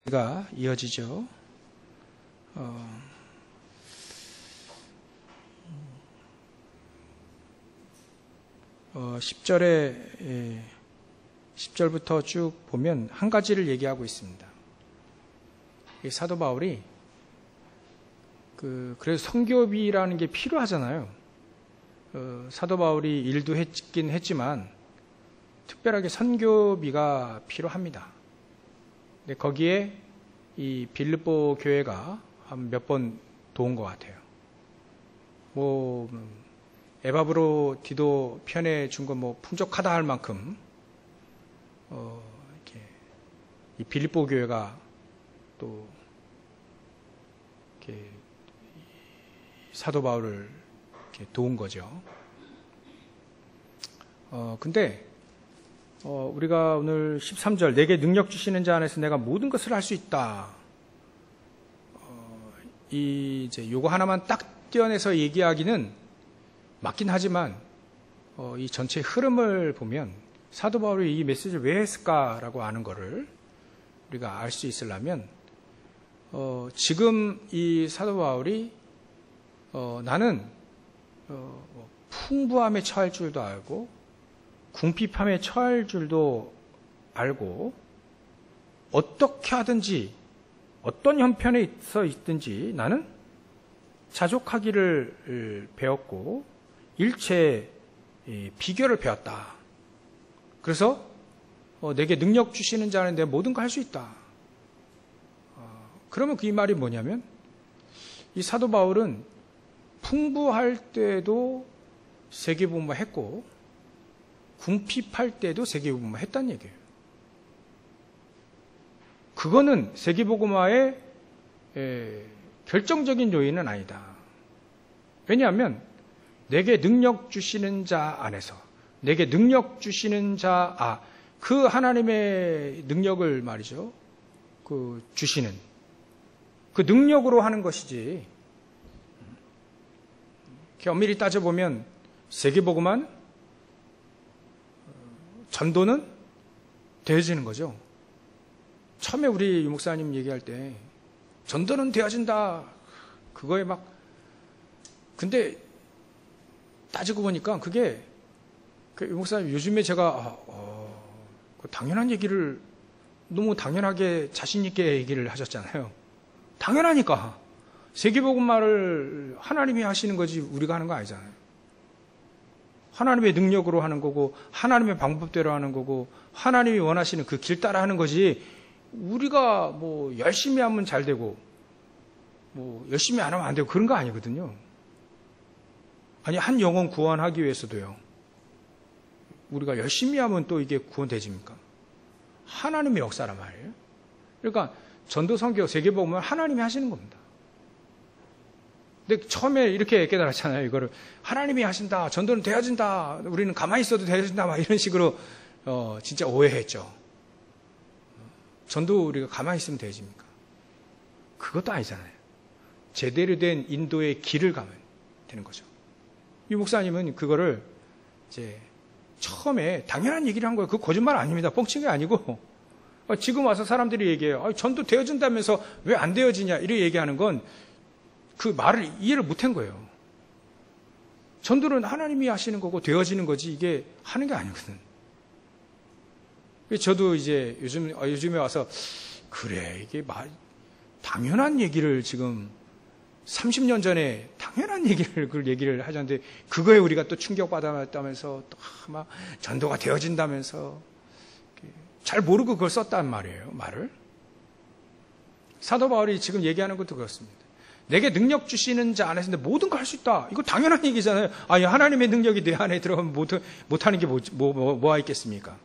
가 이어지죠. 10절부터 쭉 보면 한 가지를 얘기하고 있습니다. 사도 바울이 그래서 선교비라는 게 필요하잖아요. 사도 바울이 일도 했긴 했지만 특별하게 선교비가 필요합니다. 근데 거기에 이 빌립보 교회가 한 몇 번 도운 것 같아요. 에바브로 디도 편에 준 건 풍족하다 할 만큼 이렇게 이 빌립보 교회가 또 이렇게 사도 바울을 이렇게 도운 거죠. 근데 우리가 오늘 13절 내게 능력 주시는 자 안에서 내가 모든 것을 할 수 있다. 이제 요거 하나만 딱 떼어내서 얘기하기는 맞긴 하지만 이 전체 흐름을 보면 사도 바울이 이 메시지를 왜 했을까라고 아는 거를 우리가 알 수 있으려면 지금 이 사도 바울이 나는 풍부함에 처할 줄도 알고 궁핍함에 처할 줄도 알고 어떻게 하든지 어떤 형편에 서 있든지 나는 자족하기를 배웠고 일체 비결을 배웠다. 그래서 내게 능력 주시는 자는 내 모든 걸 할 수 있다. 그러면 그 이 말이 뭐냐면 이 사도 바울은 풍부할 때도 세계복음화 했고 궁핍할 때도 세계복음화 했다는 얘기예요. 그거는 세계복음화의 결정적인 요인은 아니다. 왜냐하면 내게 능력 주시는 자 안에서 내게 능력 주시는 자, 그 하나님의 능력을 말이죠. 주시는 그 능력으로 하는 것이지. 엄밀히 따져보면 세계복음화는 전도는 되어지는 거죠. 처음에 우리 유 목사님 얘기할 때 전도는 되어진다. 그거에 근데 따지고 보니까 그게 유 목사님 요즘에 제가 당연한 얘기를 너무 당연하게 자신 있게 얘기를 하셨잖아요. 당연하니까 세계복음화를 하나님이 하시는 거지 우리가 하는 거 아니잖아요. 하나님의 능력으로 하는 거고 하나님의 방법대로 하는 거고 하나님이 원하시는 그 길 따라 하는 거지 우리가 열심히 하면 잘 되고 열심히 안 하면 안 되고 그런 거 아니거든요. 아니 한 영혼 구원하기 위해서도요. 우리가 열심히 하면 또 이게 구원되집니까? 하나님의 역사란 말이에요. 그러니까 전도 선교 세계복음은 하나님이 하시는 겁니다. 근데 처음에 이렇게 깨달았잖아요. 이거를 하나님이 하신다. 전도는 되어진다. 우리는 가만히 있어도 되어진다. 이런 식으로 진짜 오해했죠. 전도 우리가 가만히 있으면 되어집니까? 그것도 아니잖아요. 제대로 된 인도의 길을 가면 되는 거죠. 이 목사님은 그거를 이제 처음에 당연한 얘기를 한 거예요. 그거 거짓말 아닙니다. 뻥친 게 아니고 지금 와서 사람들이 얘기해요. 전도 되어진다면서 왜 안 되어지냐 이렇게 얘기하는 건 그 말을 이해를 못한 거예요. 전도는 하나님이 하시는 거고 되어지는 거지 이게 하는 게 아니거든. 저도 이제 요즘에 와서 그래 이게 당연한 얘기를 지금 30년 전에 당연한 얘기를 하셨는데 그거에 우리가 또 충격받았다면서 또 전도가 되어진다면서 잘 모르고 그걸 썼단 말이에요. 말을. 사도 바울이 지금 얘기하는 것도 그렇습니다. 내게 능력 주시는 자 안에서 내 모든 걸 할 수 있다. 이거 당연한 얘기잖아요. 하나님의 능력이 내 안에 들어가면 못하는 게 뭐가 있겠습니까?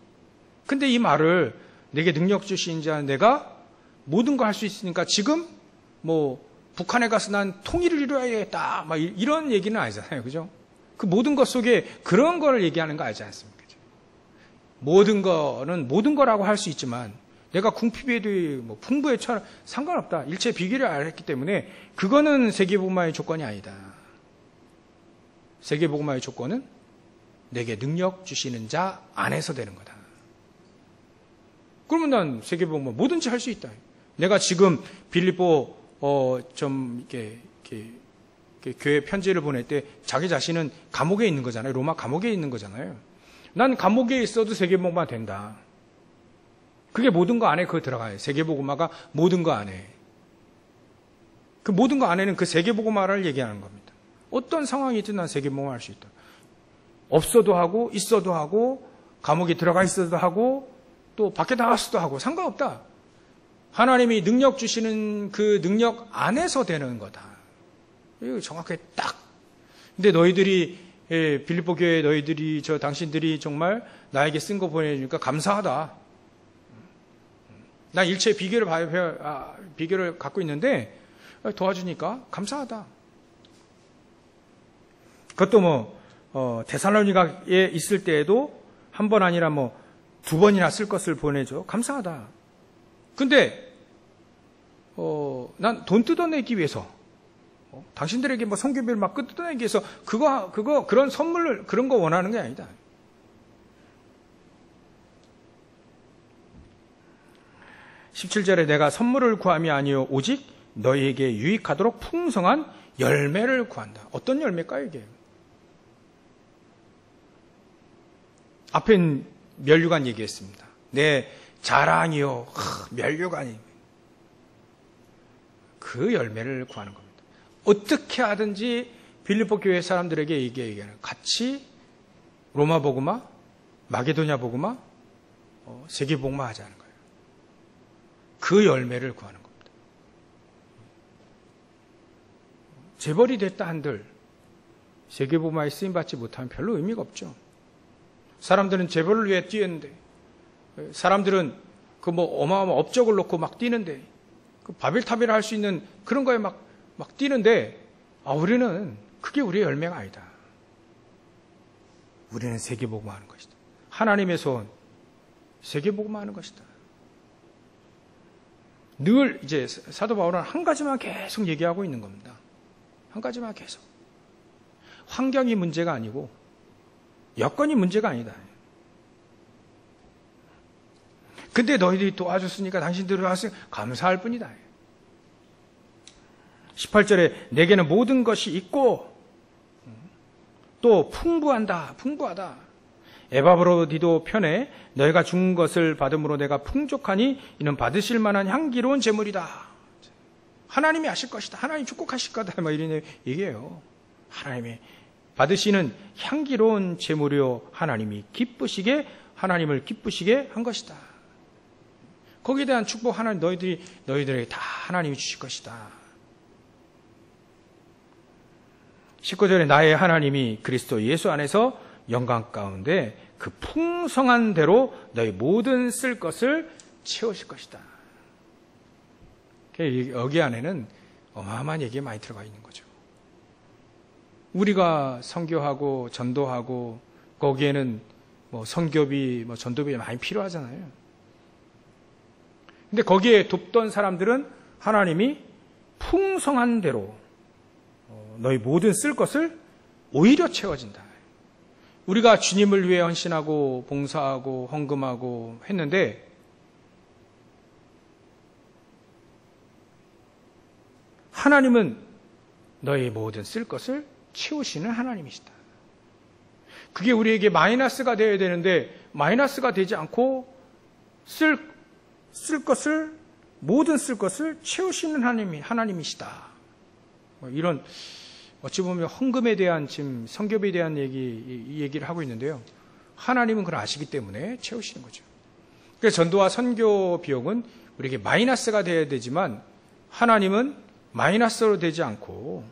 근데 이 말을 내게 능력 주신 자 내가 모든 걸 할 수 있으니까 지금 북한에 가서 난 통일을 이루어야겠다. 이런 얘기는 아니잖아요. 그죠? 그 모든 것 속에 그런 거를 얘기하는 거 알지 않습니까? 모든 거는 모든 거라고 할 수 있지만 내가 궁핍에도 풍부에 상관없다. 일체 비결을 알았기 때문에 그거는 세계복음화의 조건이 아니다. 세계복음화의 조건은 내게 능력 주시는 자 안에서 되는 거다. 그러면 난 세계복음화 뭐든지 할 수 있다. 내가 지금 빌립보 교회 편지를 보낼 때 자기 자신은 감옥에 있는 거잖아요. 로마 감옥에 있는 거잖아요. 난 감옥에 있어도 세계복음화 된다. 그게 모든 거 안에 그거 들어가요. 세계복음화가 모든 거 안에. 그 모든 거 안에는 그 세계복음화를 얘기하는 겁니다. 어떤 상황이든 난 세계복음화 할 수 있다. 없어도 하고 있어도 하고 감옥에 들어가 있어도 하고 또 밖에 나갔어도 하고 상관없다. 하나님이 능력 주시는 그 능력 안에서 되는 거다. 이거 정확하게 딱. 근데 너희들이 빌립보 교회 너희들이 당신들이 정말 나에게 쓴 거 보내주니까 감사하다. 나 일체 비결을 갖고 있는데 도와주니까 감사하다. 그것도 데살로니가에 있을 때에도 한 번 아니라 2번이나 쓸 것을 보내줘. 감사하다. 근데 난 돈 뜯어내기 위해서 당신들에게 성교비를 막 뜯어내기 위해서 그런 선물을 그런 거 원하는 게 아니다. 17절에 내가 선물을 구함이 아니요 오직 너희에게 유익하도록 풍성한 열매를 구한다. 어떤 열매일까요, 이게? 앞엔 면류관 얘기했습니다. 내 자랑이요. 면류관이. 그 열매를 구하는 겁니다. 어떻게 하든지 빌립보 교회 사람들에게 얘기하는 같이 로마 복음화, 마게도냐 복음화, 세계 복음화 하자는 거예요. 그 열매를 구하는 겁니다. 재벌이 됐다 한들 세계 복음화에 쓰임 받지 못하면 별로 의미가 없죠. 사람들은 재벌을 위해 뛰었는데, 사람들은 어마어마한 업적을 놓고 막 뛰는데, 바벨탑이라 할 수 있는 그런 거에 막 뛰는데, 우리는 그게 우리의 열매가 아니다. 우리는 세계복음화 하는 것이다. 하나님의 소원, 세계복음화 하는 것이다. 늘 이제 사도 바울은 한 가지만 계속 얘기하고 있는 겁니다. 한 가지만 계속. 환경이 문제가 아니고 여건이 문제가 아니다. 근데 너희들이 도와줬으니까 당신들이 왔으니 감사할 뿐이다. 18절에 내게는 모든 것이 있고 또 풍부하다. 에바브로디도 편에 너희가 준 것을 받음으로 내가 풍족하니 이는 받으실 만한 향기로운 제물이다. 하나님이 하실 것이다. 하나님 축복하실 거다. 이런 얘기예요. 하나님이 받으시는 향기로운 제물이요 하나님을 기쁘시게 한 것이다. 거기에 대한 축복 하나님 너희들에게 다 하나님이 주실 것이다. 19절에 나의 하나님이 그리스도 예수 안에서 영광 가운데 그 풍성한 대로 너희 모든 쓸 것을 채우실 것이다. 여기 안에는 어마어마한 얘기가 많이 들어가 있는 거죠. 우리가 선교하고 전도하고 거기에는 선교비, 전도비 많이 필요하잖아요. 근데 거기에 돕던 사람들은 하나님이 풍성한 대로 너희 모든 쓸 것을 오히려 채워진다. 우리가 주님을 위해 헌신하고 봉사하고 헌금하고 했는데 하나님은 너희 모든 쓸 것을 채우시는 하나님이시다. 그게 우리에게 마이너스가 되어야 되는데 마이너스가 되지 않고 모든 쓸 것을 채우시는 하나님이시다. 이런 어찌 보면 헌금에 대한 지금 선교비에 대한 이 얘기를 하고 있는데요. 하나님은 그걸 아시기 때문에 채우시는 거죠. 그래서 전도와 선교 비용은 우리에게 마이너스가 되어야 되지만 하나님은 마이너스로 되지 않고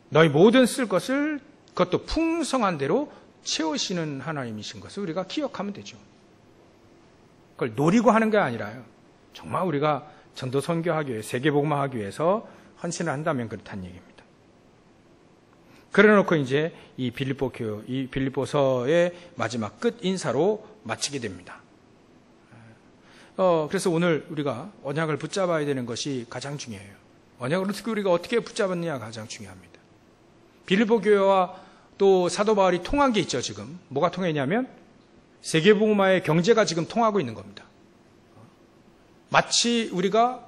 너희 모든 쓸 것을 그것도 풍성한 대로 채우시는 하나님이신 것을 우리가 기억하면 되죠. 그걸 노리고 하는 게 아니라요. 정말 우리가 전도 선교하기 위해 세계복음화하기 위해서 헌신을 한다면 그렇다는 얘기입니다. 그래놓고 이제 이 빌립보서의 마지막 끝 인사로 마치게 됩니다. 그래서 오늘 우리가 언약을 붙잡아야 되는 것이 가장 중요해요. 언약을 우리가 어떻게 붙잡았느냐가 가장 중요합니다. 빌립보 교회와 또 사도 바울이 통한 게 있죠, 지금. 뭐가 통했냐면 세계복음화의 경제가 지금 통하고 있는 겁니다. 마치 우리가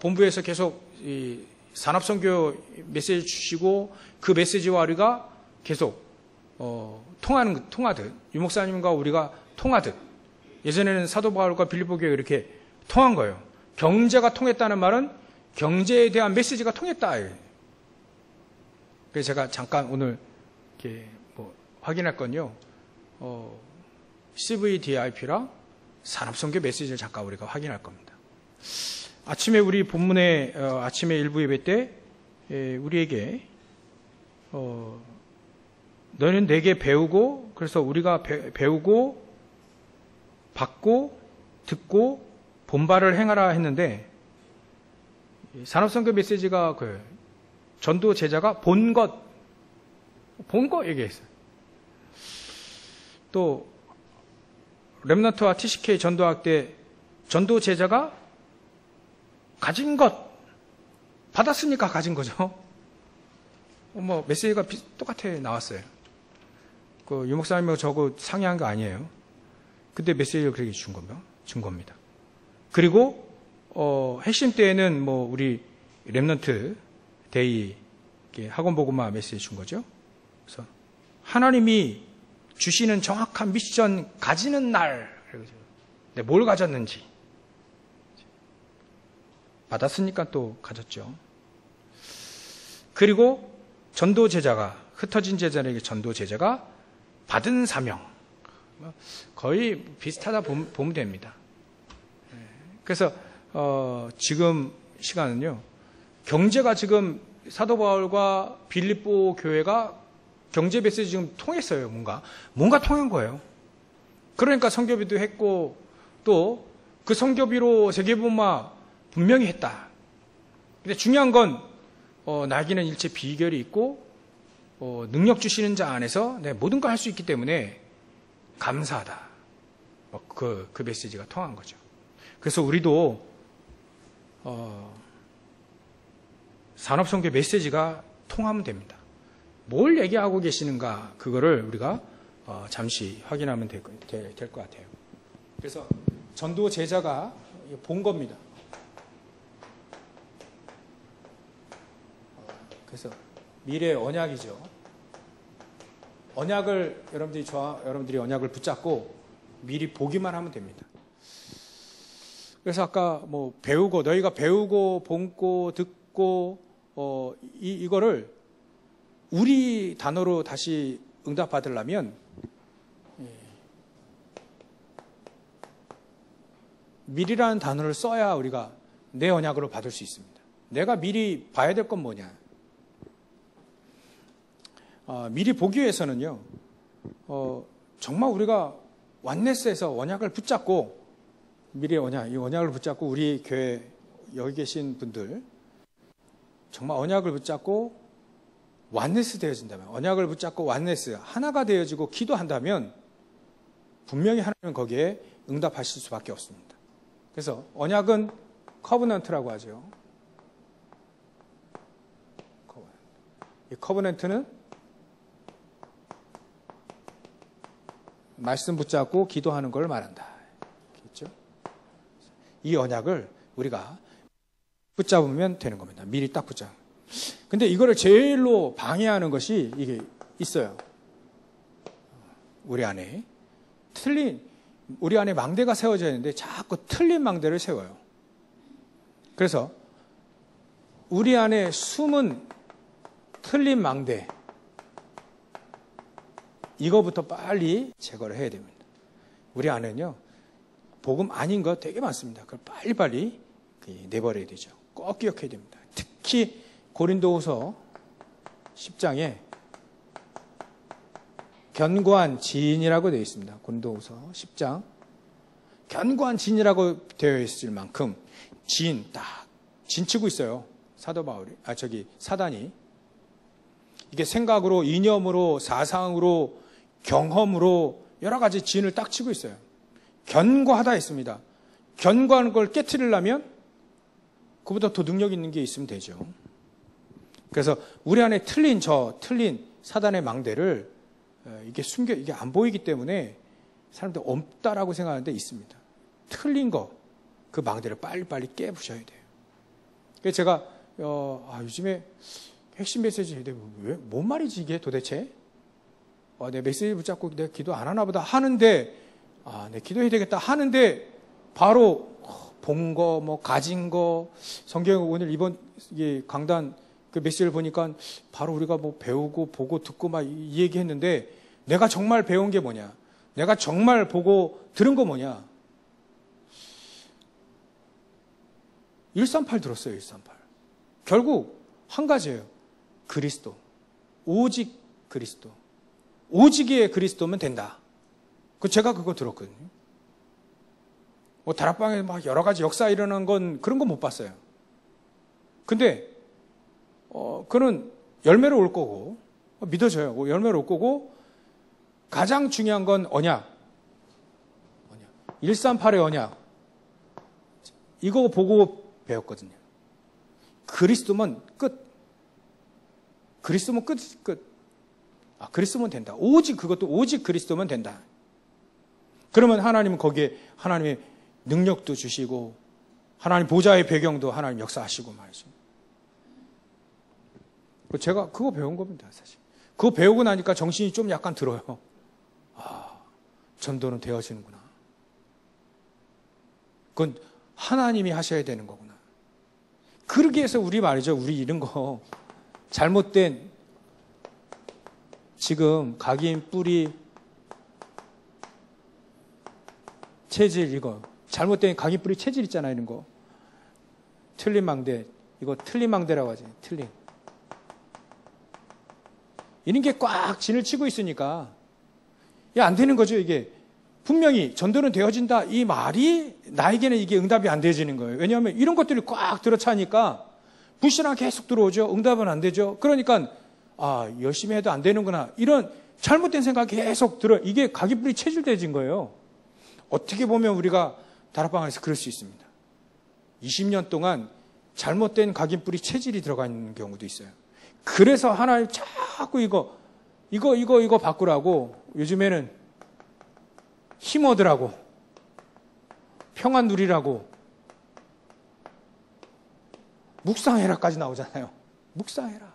본부에서 계속 이 산업선교 메시지 주시고 그 메시지와 우리가 계속 통하듯 유목사님과 우리가 통하듯 예전에는 사도 바울과 빌립보 교회가 이렇게 통한 거예요. 경제가 통했다는 말은 경제에 대한 메시지가 통했다. 그래서 제가 잠깐 오늘 이렇게 확인할 건요. CVDIP랑 산업선교 메시지를 잠깐 우리가 확인할 겁니다. 아침에 우리 본문의 아침에 일부 예배 때 우리에게 너희는 내게 배우고 그래서 우리가 배우고 받고 듣고 본바를 행하라 했는데 산업선교 메시지가 그 전도 제자가 본 것 얘기했어요. 또 렘넌트와 TCK 전도학 때 전도 제자가 가진 것 받았으니까 가진 거죠. 메시지가 똑같아 나왔어요. 그 유목사님하고 저거 상의한 거 아니에요. 근데 메시지를 그렇게 준 겁니다. 그리고 핵심 때에는 우리 렘넌트 데이 학원 복음화 메시지 준 거죠. 그래서 하나님이 주시는 정확한 미션 가지는 날, 뭘 가졌는지 받았으니까 또 가졌죠. 그리고 전도 제자가 흩어진 제자에게 전도 제자가 받은 사명 거의 비슷하다 보면 됩니다. 그래서 지금 시간은요. 경제가 지금 사도 바울과 빌립보 교회가 경제 메시지 지금 통했어요. 뭔가 통한 거예요. 그러니까 선교비도 했고 또 그 선교비로 세계복음화 분명히 했다. 근데 중요한 건 나에게는 일체 비결이 있고 능력 주시는 자 안에서 내 모든 걸 할 수 있기 때문에 감사하다. 그 메시지가 통한 거죠. 그래서 우리도 산업선교 메시지가 통하면 됩니다. 뭘 얘기하고 계시는가 그거를 우리가 잠시 확인하면 될 것 같아요. 그래서 전도 제자가 본 겁니다. 그래서 미래의 언약이죠. 언약을 여러분들이 언약을 붙잡고 미리 보기만 하면 됩니다. 그래서 아까 배우고 너희가 배우고 본고 듣고 이거를 우리 단어로 다시 응답받으려면 미리라는 단어를 써야 우리가 내 언약으로 받을 수 있습니다. 내가 미리 봐야 될 건 뭐냐? 미리 보기 위해서는요. 정말 우리가 완네스에서 언약을 붙잡고 미리 이 언약을 붙잡고 우리 교회 여기 계신 분들 정말 언약을 붙잡고 완네스 되어진다면 언약을 붙잡고 완네스 하나가 되어지고 기도한다면 분명히 하나님은 거기에 응답하실 수밖에 없습니다. 그래서 언약은 커버넌트라고 하죠. 이 커버넌트는 말씀 붙잡고 기도하는 걸 말한다. 그렇죠? 이 언약을 우리가 붙잡으면 되는 겁니다. 미리 딱 붙잡. 근데 이거를 제일로 방해하는 것이 이게 있어요. 우리 안에 우리 안에 망대가 세워져 있는데 자꾸 틀린 망대를 세워요. 그래서 우리 안에 숨은 틀린 망대 이거부터 빨리 제거를 해야 됩니다. 우리 안에는요 복음 아닌 거 되게 많습니다. 그걸 빨리빨리 내버려야 되죠. 꼭 기억해야 됩니다. 특히 고린도후서 10장에 견고한 진이라고 되어 있습니다. 고린도후서 10장 견고한 진이라고 되어 있을 만큼 딱 진치고 있어요. 사단이 이게 생각으로 이념으로 사상으로 경험으로 여러 가지 진을 딱 치고 있어요. 견고하다 했습니다. 견고한 걸 깨트리려면 그보다 더 능력 있는 게 있으면 되죠. 그래서 우리 안에 틀린 사단의 망대를 이게 안 보이기 때문에 사람들 없다라고 생각하는데 있습니다. 틀린 거 그 망대를 빨리빨리 깨부셔야 돼요. 그래서 제가 요즘에 핵심 메시지 뭔 말이지 이게 도대체? 내 메시지 붙잡고 내가 기도 안 하나 보다 하는데 내 기도해야 되겠다 하는데 바로 본 거, 가진 거, 성경 오늘 이번 강단 그 메시지를 보니까 바로 우리가 배우고 보고 듣고 막 이 얘기했는데 내가 정말 배운 게 뭐냐? 내가 정말 보고 들은 거 뭐냐? 138 들었어요, 138. 결국 한 가지예요. 그리스도. 오직 그리스도. 오직의 그리스도면 된다. 제가 그거 들었거든요. 다락방에 막 여러 가지 역사 일어나는 건 그런 거 못 봤어요. 근데, 그는 열매로 올 거고, 믿어져요. 열매로 올 거고, 가장 중요한 건 언약. 138의 언약. 이거 보고 배웠거든요. 그리스도면 끝. 그리스도면 끝. 그리스도면 된다. 그것도 오직 그리스도면 된다. 그러면 하나님은 거기에 하나님의 능력도 주시고, 하나님 보좌의 배경도 하나님 역사하시고 말이죠. 제가 그거 배운 겁니다, 사실. 그거 배우고 나니까 정신이 좀 약간 들어요. 전도는 되어지는구나. 그건 하나님이 하셔야 되는 거구나. 그러기 위해서 우리 말이죠. 우리 이런 거 잘못된 지금 각인 뿌리 체질 이거 잘못된 각인 뿌리 체질 있잖아요. 이런 거 틀린 망대 이거 틀린 망대라고 하지. 틀린 이런 게 꽉 진을 치고 있으니까 안 되는 거죠. 이게 분명히 전도는 되어진다 이 말이 나에게는 이게 응답이 안 되어지는 거예요. 왜냐하면 이런 것들이 꽉 들어차니까 불신앙 계속 들어오죠. 응답은 안 되죠. 그러니까 열심히 해도 안 되는구나 이런 잘못된 생각이 계속 들어. 이게 각인뿌리 체질돼진 거예요. 어떻게 보면 우리가 다락방 안에서 그럴 수 있습니다. 20년 동안 잘못된 각인뿌리 체질이 들어가 있는 경우도 있어요. 그래서 하나님 자꾸 이거 바꾸라고 요즘에는 힘 얻으라고 평안 누리라고 묵상해라까지 나오잖아요. 묵상해라.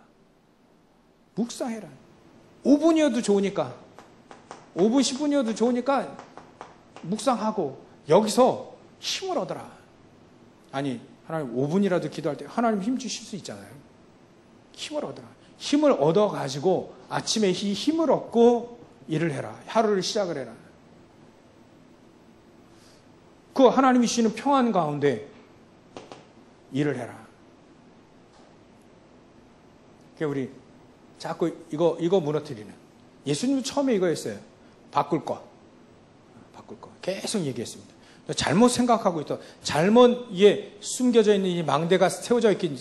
5분이어도 좋으니까 5분 10분이어도 좋으니까 묵상하고 여기서 힘을 얻어라. 아니 하나님 5분이라도 기도할 때 하나님 힘 주실 수 있잖아요. 힘을 얻어라. 힘을 얻어가지고 아침에 힘을 얻고 일을 해라. 하루를 시작을 해라. 그 하나님이 주시는 평안 가운데 일을 해라. 우리 자꾸 이거 무너뜨리는. 예수님도 처음에 이거 했어요. 바꿀 거. 계속 얘기했습니다. 잘못 생각하고 있다. 잘못 숨겨져 있는 이 망대가 세워져 있기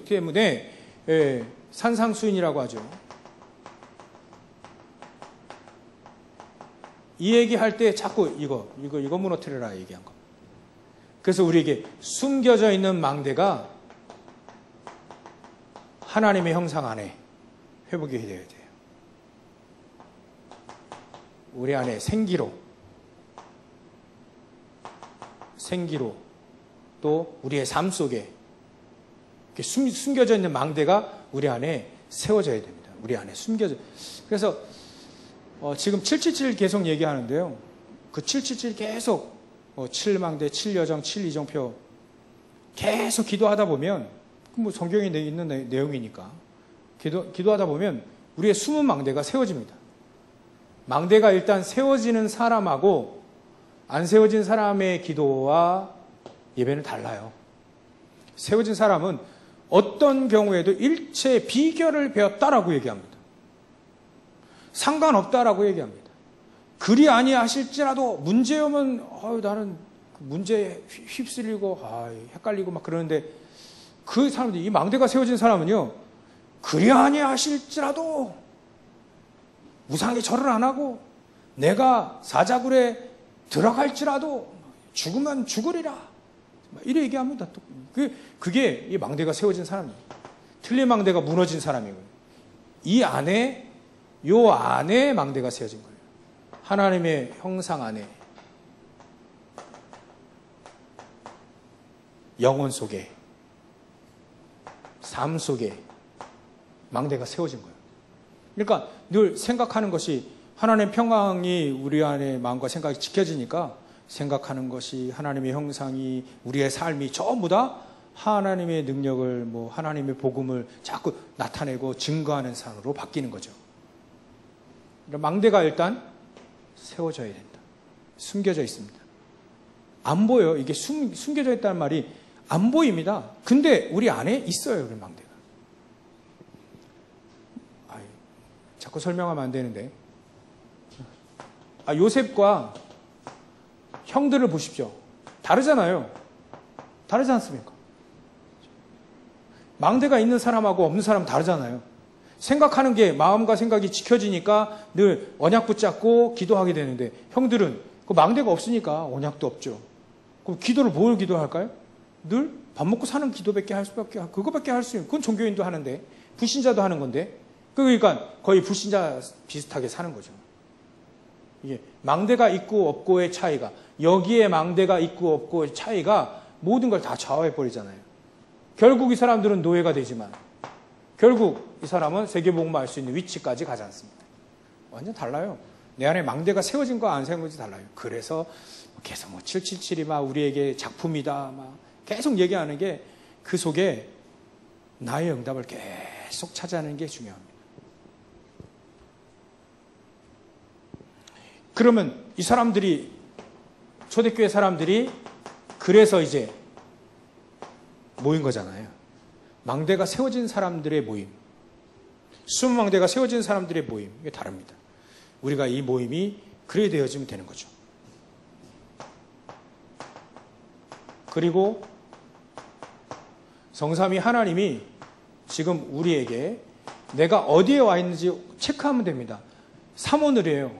때문에 산상수훈이라고 하죠. 이 얘기할 때 자꾸 이거 무너뜨려라 얘기한 거. 그래서 우리에게 숨겨져 있는 망대가 하나님의 형상 안에 회복이 되어야 돼요. 우리 안에 생기로 또 우리의 삶 속에 숨겨져 있는 망대가 우리 안에 세워져야 됩니다. 우리 안에 숨겨져. 그래서 지금 777 계속 얘기하는데요. 그 777 계속 7망대, 7여정, 7이정표 계속 기도하다 보면 성경에 있는 내용이니까 기도하다 보면 우리의 숨은 망대가 세워집니다. 망대가 일단 세워지는 사람하고 안 세워진 사람의 기도와 예배는 달라요. 세워진 사람은 어떤 경우에도 일체 비결을 배웠다라고 얘기합니다. 상관없다라고 얘기합니다. 그리 아니하실지라도 문제 오면 나는 문제에 휩쓸리고 헷갈리고 막 그러는데 그 사람들이 이 망대가 세워진 사람은요. 그리 아니하실지라도 우상에 절을 안 하고 내가 사자굴에 들어갈지라도 죽으면 죽으리라. 이래 얘기합니다. 그게 이 망대가 세워진 사람이에요. 틀린 망대가 무너진 사람이고요. 요 안에 망대가 세워진 거예요. 하나님의 형상 안에. 영혼 속에, 삶 속에 망대가 세워진 거예요. 그러니까 늘 생각하는 것이 하나님의 평강이 우리 안에 마음과 생각이 지켜지니까 생각하는 것이 하나님의 형상이 우리의 삶이 전부 다 하나님의 능력을 하나님의 복음을 자꾸 나타내고 증거하는 삶으로 바뀌는 거죠. 망대가 일단 세워져야 된다. 숨겨져 있습니다. 안 보여. 이게 숨겨져 있다는 말이 안 보입니다. 근데 우리 안에 있어요. 우리 망대가. 자꾸 설명하면 안 되는데. 요셉과 형들을 보십시오. 다르잖아요. 다르지 않습니까? 망대가 있는 사람하고 없는 사람 다르잖아요. 생각하는 게 마음과 생각이 지켜지니까 늘 언약 붙잡고 기도하게 되는데 형들은 그 망대가 없으니까 언약도 없죠. 그럼 기도를 뭘 기도할까요? 늘 밥 먹고 사는 기도밖에 할 수밖에, 그거밖에 할 수 있는, 그건 종교인도 하는데 불신자도 하는 건데 그러니까 거의 불신자 비슷하게 사는 거죠. 이게 망대가 있고 없고의 차이가, 여기에 망대가 있고 없고의 차이가 모든 걸 다 좌우해 버리잖아요. 결국 이 사람들은 노예가 되지만 결국 이 사람은 세계복음을 알 수 있는 위치까지 가지 않습니다. 완전 달라요. 내 안에 망대가 세워진 거 안 세워진 거 달라요. 그래서 계속 777이 막 우리에게 작품이다 막 계속 얘기하는 게 그 속에 나의 응답을 계속 찾아내는 게 중요합니다. 그러면 이 사람들이, 초대교회 사람들이 그래서 이제 모인 거잖아요. 망대가 세워진 사람들의 모임, 숨은 망대가 세워진 사람들의 모임, 이게 다릅니다. 우리가 이 모임이 그래 되어지면 되는 거죠. 그리고 성삼위 하나님이 지금 우리에게 내가 어디에 와 있는지 체크하면 됩니다. 3오늘이에요.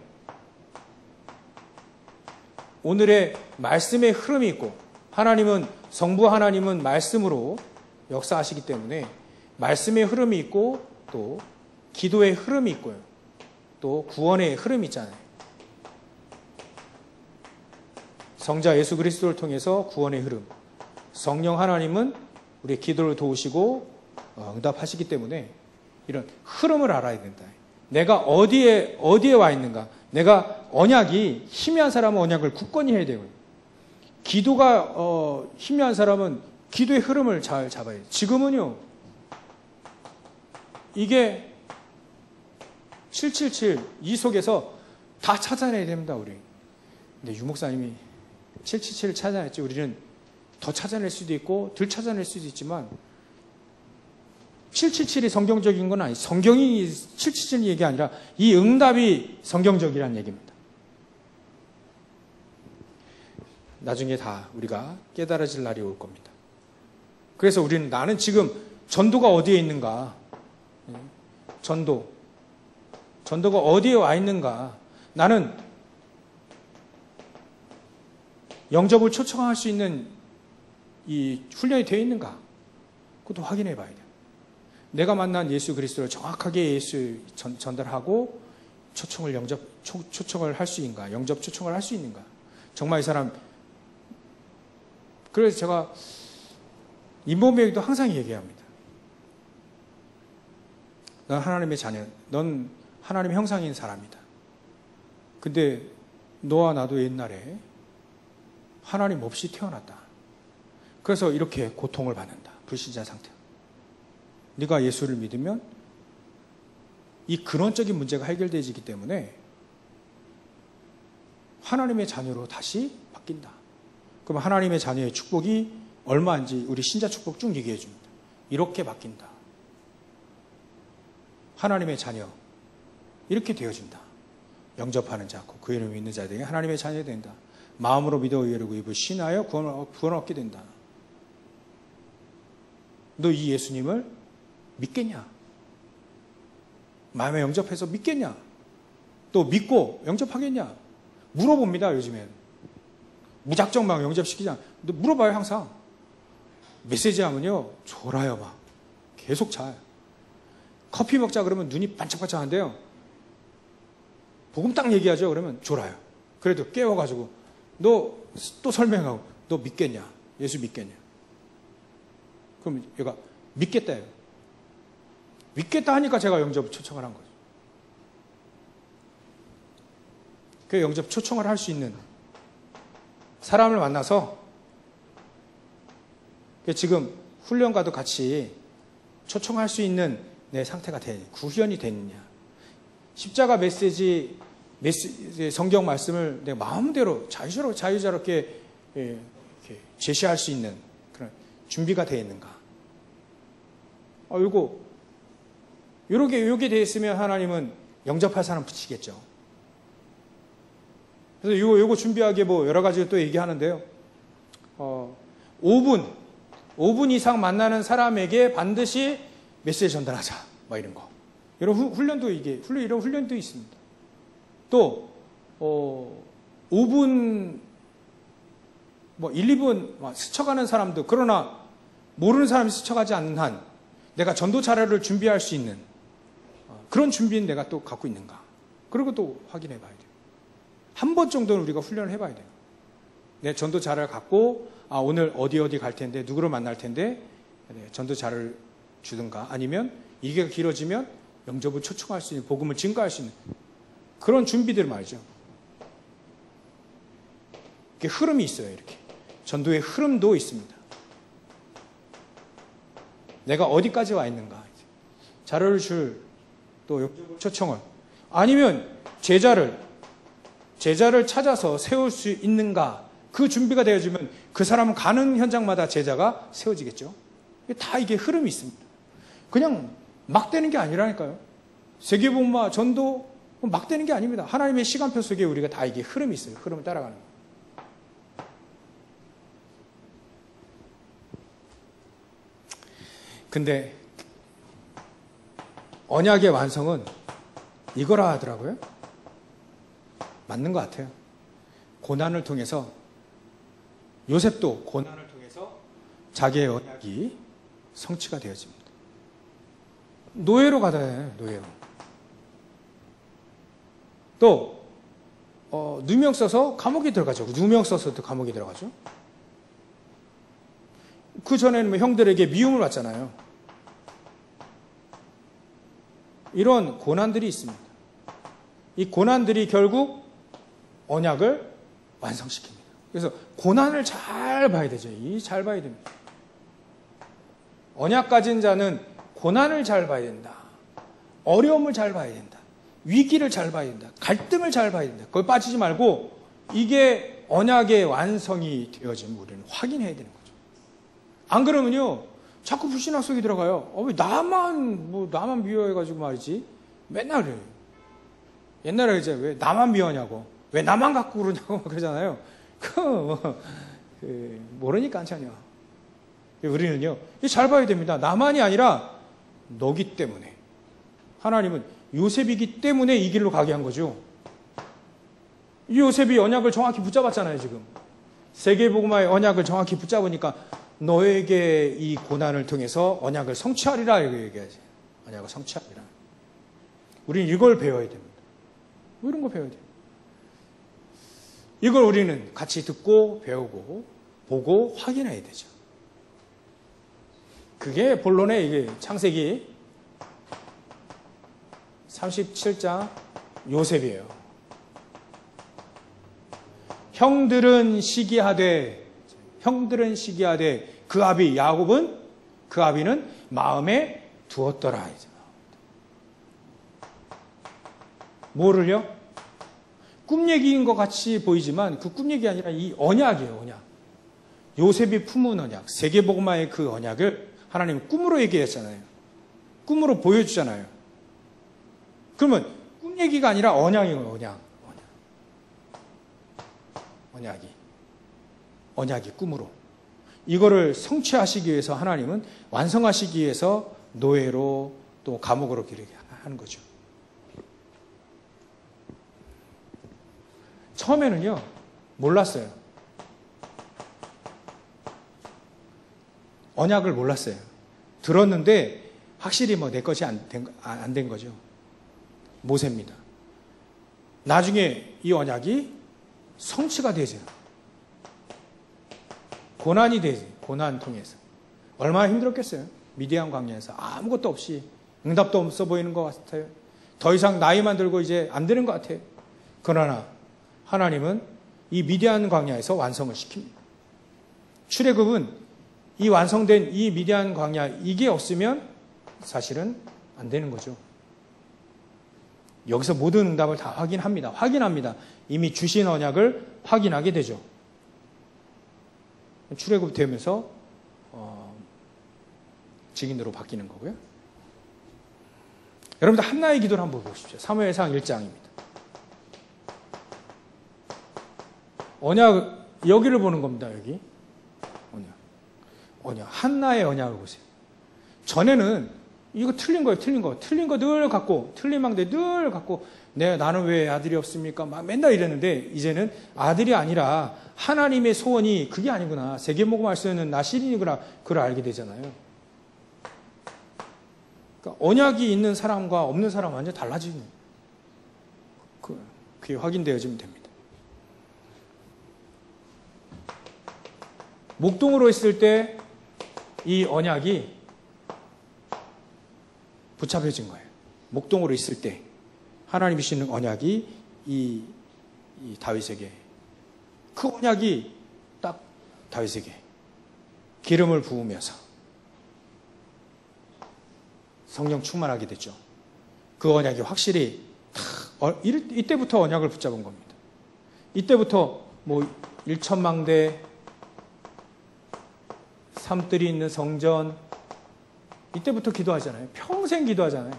오늘의 말씀의 흐름이 있고, 하나님은, 성부 하나님은 말씀으로 역사하시기 때문에 말씀의 흐름이 있고 또 기도의 흐름이 있고요. 또 구원의 흐름이 있잖아요. 성자 예수 그리스도를 통해서 구원의 흐름. 성령 하나님은 우리의 기도를 도우시고 응답하시기 때문에 이런 흐름을 알아야 된다. 내가 어디에 와 있는가. 내가 언약이 희미한 사람은 언약을 굳건히 해야 되고요. 기도가 희미한 사람은 기도의 흐름을 잘 잡아야 돼요. 지금은요. 이게 777 이 속에서 다 찾아내야 됩니다. 우리. 근데 유 목사님이 777을 찾아냈지 우리는 더 찾아낼 수도 있고 덜 찾아낼 수도 있지만 777이 성경적인 건 아니에요. 성경이 777 얘기 아니라 이 응답이 성경적이라는 얘기입니다. 나중에 다 우리가 깨달아질 날이 올 겁니다. 그래서 우리는 나는 지금 전도가 어디에 있는가? 전도가 어디에 와 있는가? 나는 영접을 초청할 수 있는 이 훈련이 되어 있는가? 그것도 확인해 봐야 돼요. 내가 만난 예수 그리스도를 정확하게 예수 전달하고 초청을 할 수 있는가? 영접 초청을 할 수 있는가? 정말 이 사람, 그래서 제가 인본배우도 항상 얘기합니다. 넌 하나님의 자녀, 넌 하나님의 형상인 사람이다. 근데 너와 나도 옛날에 하나님 없이 태어났다. 그래서 이렇게 고통을 받는다. 불신자 상태. 네가 예수를 믿으면 이 근원적인 문제가 해결되기 때문에 하나님의 자녀로 다시 바뀐다. 그럼 하나님의 자녀의 축복이 얼마인지 우리 신자 축복 쭉 얘기해 줍니다. 이렇게 바뀐다. 하나님의 자녀 이렇게 되어진다. 영접하는 자, 그 이름을 믿는 자들에게 하나님의 자녀가 된다. 마음으로 믿어 의를 입을 신하여 구원을 얻게 된다. 너 이 예수님을 믿겠냐? 마음에 영접해서 믿겠냐? 또 믿고 영접하겠냐? 물어봅니다. 요즘엔 무작정 막 영접시키지 않아. 물어봐요. 항상 메시지 하면요 졸아요. 막 계속 자요. 커피 먹자 그러면 눈이 반짝반짝한데요. 복음 딱 얘기하죠. 그러면 졸아요. 그래도 깨워가지고 너 또 설명하고 너 믿겠냐? 예수 믿겠냐? 그럼 얘가 믿겠다요. 믿겠다 하니까 제가 영접 초청을 한 거죠. 그 영접 초청을 할 수 있는 사람을 만나서 지금 훈련과도 같이 초청할 수 있는 내 상태가 구현이 되느냐. 십자가 메시지 성경 말씀을 내 마음대로 자유자롭게 이렇게 제시할 수 있는 그런 준비가 되어 있는가. 요렇게 되어 있으면 하나님은 영접할 사람 붙이겠죠. 그래서 요거 준비하기에 뭐 여러 가지 또 얘기하는데요. 5분 이상 만나는 사람에게 반드시 메시지 전달하자. 뭐 이런 거. 이런 훈련도 이런 훈련도 있습니다. 또, 5분, 1, 2분 스쳐가는 사람도, 그러나 모르는 사람이 스쳐가지 않는 한 내가 전도 자료를 준비할 수 있는 그런 준비는 내가 또 갖고 있는가. 그리고 또 확인해 봐야 돼요. 한 번 정도는 우리가 훈련을 해봐야 돼요. 내 전도 자료를 갖고, 오늘 어디 갈 텐데, 누구를 만날 텐데, 전도 자료를 주든가, 아니면 이게 길어지면 영접을 초청할 수 있는, 복음을 증거할 수 있는 그런 준비들 말이죠. 이렇게 흐름이 있어요, 이렇게. 전도의 흐름도 있습니다. 내가 어디까지 와 있는가. 자료를 또 영접을 초청을. 아니면 제자를 찾아서 세울 수 있는가. 그 준비가 되어지면 그 사람은 가는 현장마다 제자가 세워지겠죠. 다 이게 흐름이 있습니다. 그냥 막 되는 게 아니라니까요. 세계복음화, 전도 막 되는 게 아닙니다. 하나님의 시간표 속에 우리가 다 이게 흐름이 있어요. 흐름을 따라가는 거예요. 근데 언약의 완성은 이거라 하더라고요. 맞는 것 같아요. 고난을 통해서, 요셉도 고난을 통해서 자기의 언약이 성취가 되어집니다. 노예로 가다 해요, 노예로. 또, 누명 써서 감옥에 들어가죠. 누명 써서도 감옥에 들어가죠. 그 전에는 형들에게 미움을 받잖아요. 이런 고난들이 있습니다. 이 고난들이 결국 언약을 완성시킵니다. 그래서 고난을 잘 봐야 되죠. 잘 봐야 됩니다. 언약 가진 자는 고난을 잘 봐야 된다. 어려움을 잘 봐야 된다. 위기를 잘 봐야 된다. 갈등을 잘 봐야 된다. 거기 빠지지 말고 이게 언약의 완성이 되어진 우리는 확인해야 되는 거죠. 안 그러면요, 자꾸 불신앙 속에 들어가요. 왜 나만 미워해가지고 말이지. 맨날 그래요. 옛날에 이제 왜 나만 미워하냐고. 왜 나만 갖고 그러냐고 그러잖아요. 모르니까 않잖아요. 우리는요, 잘 봐야 됩니다. 나만이 아니라 너기 때문에. 하나님은 요셉이기 때문에 이 길로 가게 한 거죠. 이 요셉이 언약을 정확히 붙잡았잖아요, 지금. 세계복음화의 언약을 정확히 붙잡으니까 너에게 이 고난을 통해서 언약을 성취하리라 이렇게 얘기하지. 언약을 성취하리라. 우리는 이걸 배워야 됩니다. 이런 거 배워야 돼요. 이걸 우리는 같이 듣고 배우고 보고 확인해야 되죠. 그게 본론의 이게 창세기 37장 요셉이에요. 형들은 시기하되 그 아비 야곱은 그 아비는 마음에 두었더라. 뭐를요? 꿈 얘기인 것 같이 보이지만 그 꿈 얘기 아니라 이 언약이에요. 언약. 요셉이 품은 언약, 세계복음화의 그 언약을 하나님은 꿈으로 얘기했잖아요. 꿈으로 보여주잖아요. 그러면 꿈 얘기가 아니라 언약이에요. 언약이 꿈으로. 이거를 성취하시기 위해서 하나님은 완성하시기 위해서 노예로 또 감옥으로 기르게 하는 거죠. 처음에는요, 몰랐어요. 언약을 몰랐어요. 들었는데 확실히 내 것이 안 된 거죠. 모세입니다. 나중에 이 언약이 성취가 되죠. 고난이 되지. 고난 통해서. 얼마나 힘들었겠어요. 미디안 광야에서 아무것도 없이 응답도 없어 보이는 것 같아요. 더 이상 나이만 들고 이제 안 되는 것 같아요. 그러나 하나님은 이 미디안 광야에서 완성을 시킵니다. 출애굽은 이 완성된 이 미디안 광야, 이게 없으면 사실은 안 되는 거죠. 여기서 모든 응답을 다 확인합니다. 이미 주신 언약을 확인하게 되죠. 출애굽 되면서 증인으로 바뀌는 거고요. 여러분들 한나의 기도를 한번 보십시오. 사무엘상 1장입니다. 언약, 여기를 보는 겁니다. 여기 언약. 한나의 언약을 보세요. 전에는 이거 틀린 거예요. 틀린 거 늘 갖고, 틀린 망대 늘 갖고, 나는 왜 아들이 없습니까? 막 맨날 이랬는데, 이제는 아들이 아니라 하나님의 소원이 그게 아니구나. 세계복음할 수 있는 나실인이구나. 그걸 알게 되잖아요. 그러니까 언약이 있는 사람과 없는 사람은 완전히 달라지는, 그게 확인되어지면 됩니다. 목동으로 있을 때 이 언약이 붙잡혀진 거예요. 목동으로 있을 때 하나님이 주시는 언약이 이 다윗에게, 그 언약이 딱 다윗에게 기름을 부으면서 성령 충만하게 됐죠. 그 언약이 확실히 이때부터 언약을 붙잡은 겁니다. 이때부터 뭐 1천망대, 삶들이 있는 성전, 이때부터 기도하잖아요. 평생 기도하잖아요.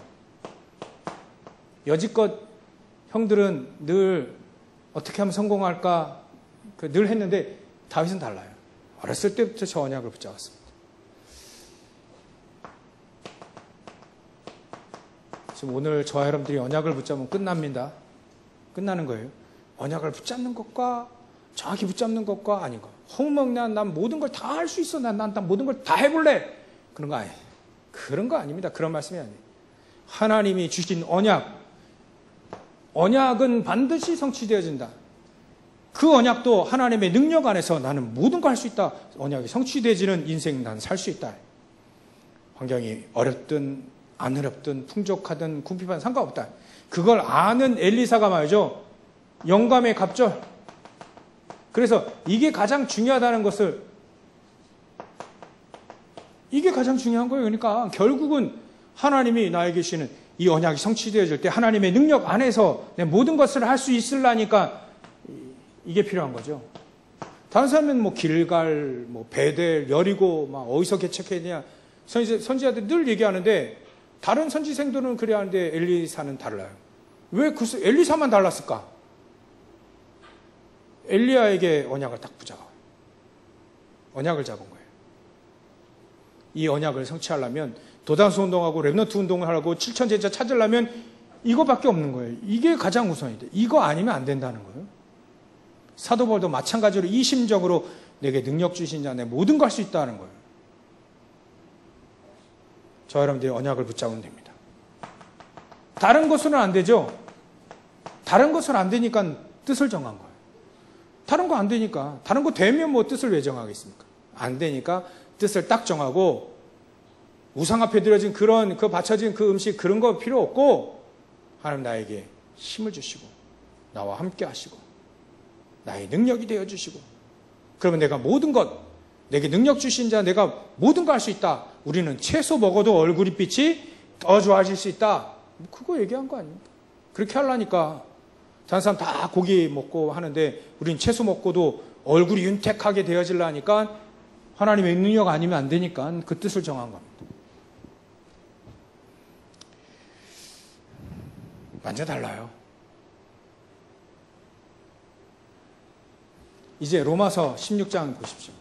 여지껏 형들은 늘 어떻게 하면 성공할까 늘 했는데 다윗은 달라요. 어렸을 때부터 저 언약을 붙잡았습니다. 지금 오늘 저와 여러분들이 언약을 붙잡으면 끝납니다. 끝나는 거예요. 언약을 붙잡는 것과 정확히 붙잡는 것과 아닌 거. 허무맹랑한 난 모든 걸 다 할 수 있어. 난 모든 걸 다 해볼래. 그런 거 아니에요. 그런 거 아닙니다. 그런 말씀이 아니에요. 하나님이 주신 언약은 반드시 성취되어진다. 그 언약도 하나님의 능력 안에서 나는 모든 걸 할 수 있다. 언약이 성취되어지는 인생 난 살 수 있다. 환경이 어렵든 안 어렵든 풍족하든 궁핍하든 상관없다. 그걸 아는 엘리사가 말이죠. 영감의 갑절. 그래서 이게 가장 중요하다는 것을, 이게 가장 중요한 거예요. 그러니까 결국은 하나님이 나에게 주시는 이 언약이 성취되어질 때 하나님의 능력 안에서 내 모든 것을 할 수 있으려니까 이게 필요한 거죠. 다른 사람은 뭐 길갈, 뭐 베델, 여리고 막 어디서 개척해야 되냐 선지자들 늘 얘기하는데 다른 선지생들은 그래야 하는데 엘리사는 달라요. 왜 엘리사만 달랐을까? 엘리야에게 언약을 딱 붙잡아. 언약을 잡은 거예요. 이 언약을 성취하려면 도단수 운동하고 랩너트 운동을 하고 7천 제자 찾으려면 이거밖에 없는 거예요. 이게 가장 우선이 돼. 이거 아니면 안 된다는 거예요. 사도 바울도 마찬가지로 이심적으로 내게 능력 주신 자 내 모든 걸 할 수 있다는 거예요. 저 여러분들이 언약을 붙잡으면 됩니다. 다른 것으로는 안 되죠. 다른 것으로는 안 되니까 뜻을 정한 거예요. 다른 거 안 되니까. 다른 거 되면 뭐 뜻을 왜 정하겠습니까? 안 되니까 뜻을 딱 정하고 우상 앞에 드려진 그 바쳐진 그 음식 그런 거 필요 없고 하나님 나에게 힘을 주시고 나와 함께 하시고 나의 능력이 되어주시고 그러면 내가 모든 것 내게 능력 주신 자 내가 모든 거 할 수 있다. 우리는 채소 먹어도 얼굴이 빛이 더 좋아질 수 있다. 그거 얘기한 거 아닙니까? 그렇게 하려니까 다른 사람 다 고기 먹고 하는데 우린 채소 먹고도 얼굴이 윤택하게 되어지려니까 하나님의 능력 아니면 안 되니까 그 뜻을 정한 겁니다. 완전 달라요. 이제 로마서 16장 보십시오.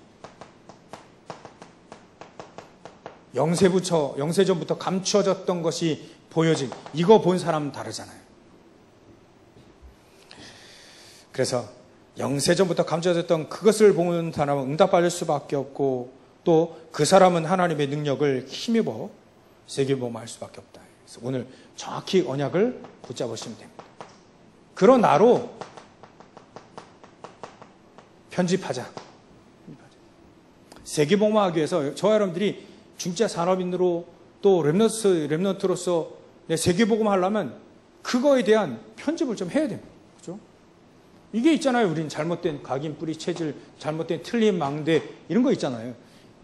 영세전부터 감추어졌던 것이 보여진 이거 본 사람은 다르잖아요. 그래서 영세전부터 감추어졌던 그것을 보는 사람은 응답받을 수밖에 없고 또 그 사람은 하나님의 능력을 힘입어 세계복음할 수밖에 없다. 그래서 오늘 정확히 언약을 붙잡으시면 됩니다. 그런 나로 편집하자. 세계복음하기 위해서 저와 여러분들이 중재 산업인으로 또 렘넌트로서 내 세계복음 하려면 그거에 대한 편집을 좀 해야 됩니다. 그죠? 이게 있잖아요. 우린 잘못된 각인, 뿌리, 체질, 잘못된 틀림, 망대 이런 거 있잖아요.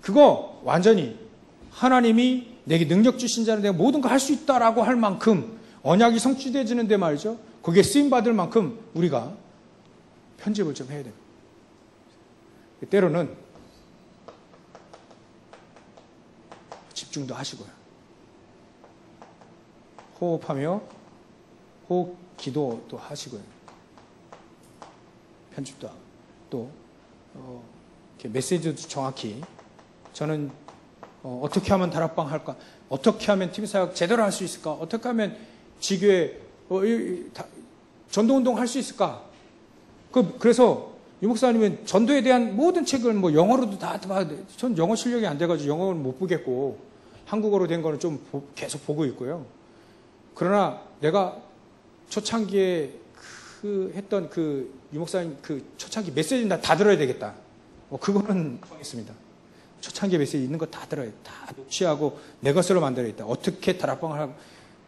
그거 완전히 하나님이 내게 능력 주신 자는 내가 모든 거 할 수 있다라고 할 만큼 언약이 성취되지는데 말이죠. 거기에 쓰임받을 만큼 우리가 편집을 좀 해야 됩니다. 때로는 집중도 하시고요. 호흡하며 호흡 기도도 하시고요. 편집도 하고 또 이렇게 메시지도 정확히 저는 어떻게 하면 다락방 할까? 어떻게 하면 팀사역 제대로 할 수 있을까? 어떻게 하면 지교회 전도운동 할 수 있을까? 그래서 유 목사님은 전도에 대한 모든 책을 뭐 영어로도 다 봐야 돼. 전 영어 실력이 안 돼가지고 영어를 못 보겠고 한국어로 된 거는 좀 계속 보고 있고요. 그러나 내가 초창기에 했던 유 목사님 초창기 메시지는 다 들어야 되겠다. 그거는 정했습니다. 초창기 메시지 있는 거 다 들어야 돼. 다 취하고 내 것으로 만들어야겠다. 어떻게 다락방을 하고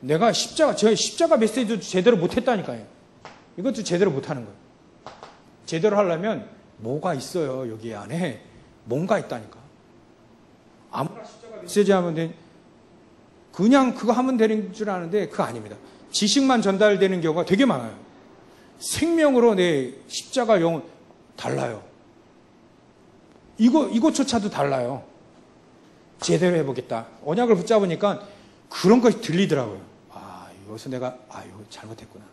내가 저희 십자가 메시지도 제대로 못했다니까요. 이것도 제대로 못하는 거예요. 제대로 하려면 뭐가 있어요. 여기 안에 뭔가 있다니까. 아무나 십자가 메시지 하면 그냥 그거 하면 되는 줄 아는데 그거 아닙니다. 지식만 전달되는 경우가 되게 많아요. 생명으로 내 십자가 영혼 달라요. 이것조차도 달라요. 제대로 해보겠다. 언약을 붙잡으니까 그런 것이 들리더라고요. 여기서 내가 이거 잘못했구나.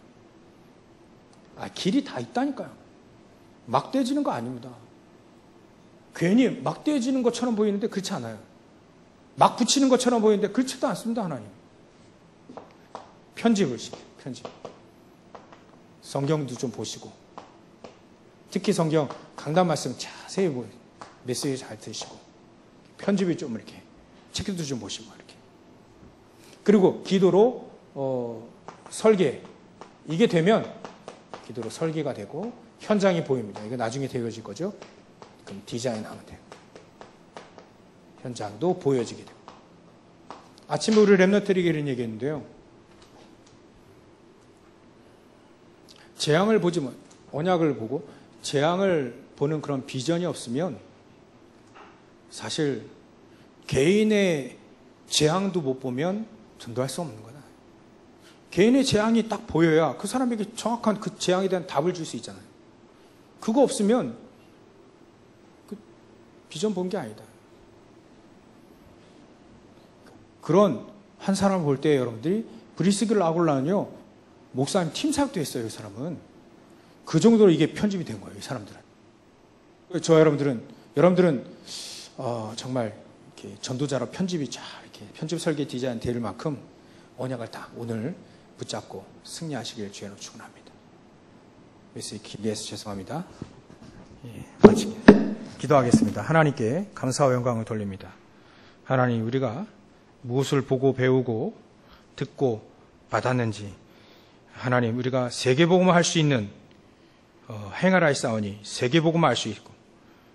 길이 다 있다니까요. 막대지는 거 아닙니다. 괜히 막대지는 것처럼 보이는데 그렇지 않아요. 막 붙이는 것처럼 보이는데 그렇지도 않습니다. 하나님. 편집을 시켜요. 편집. 성경도 좀 보시고 특히 성경 강단 말씀 자세히 보여요. 메시지 잘 들으시고 편집이 좀 이렇게 책도 좀 보시고 이렇게. 그리고 기도로 설계 이게 되면 기도로 설계가 되고 현장이 보입니다. 이거 나중에 되어질 거죠. 그럼 디자인하면 돼요. 현장도 보여지게 되고. 아침에 우리 렘넌트들에게 이런 얘기했는데요. 재앙을 보지만 언약을 보고 재앙을 보는 그런 비전이 없으면 사실 개인의 재앙도 못 보면 전도할 수 없는 거다. 개인의 재앙이 딱 보여야 그 사람에게 정확한 그 재앙에 대한 답을 줄 수 있잖아요. 그거 없으면 그 비전 본 게 아니다. 그런 한 사람을 볼 때 여러분들이 브리스길 아굴라는요 목사님 팀 사역도 했어요. 이 사람은 그 정도로 이게 편집이 된 거예요. 이 사람들은. 저 여러분들은 정말 이렇게 전도자로 편집이 잘 이렇게 편집 설계 디자인 될 만큼 언약을 다 오늘 붙잡고 승리하시길 주의로 축원합니다. 메시지 길게해서 죄송합니다. 마치게 기도하겠습니다. 하나님께 감사와 영광을 돌립니다. 하나님, 우리가 무엇을 보고 배우고 듣고 받았는지 하나님, 우리가 세계복음을 할 수 있는 행하라 싸우니 세계복음을 할 수 있고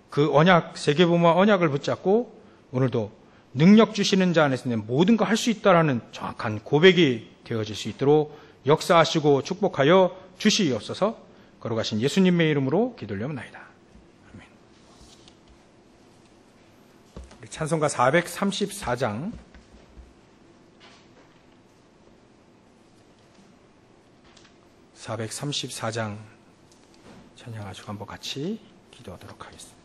그 언약, 세계복음과 언약을 붙잡고 오늘도 능력 주시는 자 안에서 모든 걸 할 수 있다라는 정확한 고백이 되어질 수 있도록 역사하시고 축복하여 주시옵소서. 걸어가신 예수님의 이름으로 기도하옵나이다. 아멘. 우리 찬송가 434장 찬양하시고 한번 같이 기도하도록 하겠습니다.